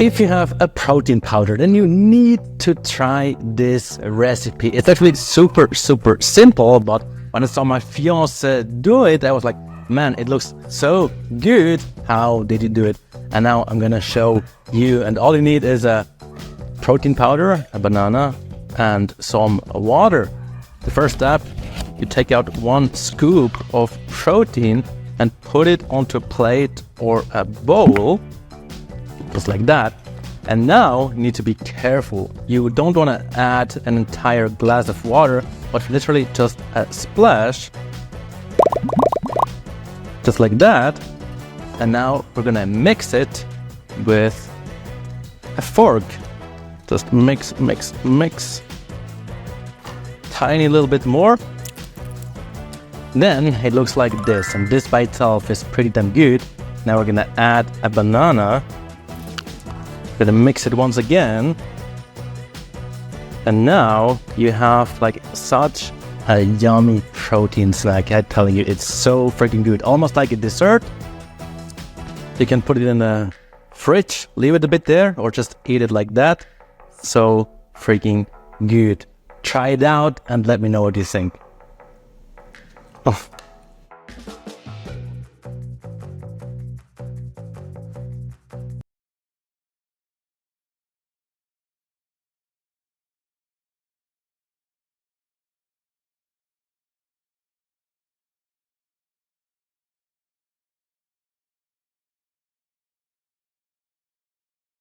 If you have a protein powder, then you need to try this recipe. It's actually super simple, but when I saw my fiance do it, I was like, man, it looks so good. How did you do it? And now I'm gonna show you, and all you need is a protein powder, a banana, and some water. The first step, you take out 1 scoop of protein and put it onto a plate or a bowl, just like that. And now you need to be careful. You don't want to add an entire glass of water, but literally just a splash, just like that. And now we're gonna mix it with a fork. Just mix. Tiny little bit more. Then it looks like this, and this by itself is pretty damn good. Now we're gonna add a banana. Gonna mix it once again. And now you have like such a yummy protein snack. I'm telling you, it's so freaking good. Almost like a dessert. You can put it in the fridge, leave it a bit there, or just eat it like that. So freaking good. Try it out and let me know what you think. Oh.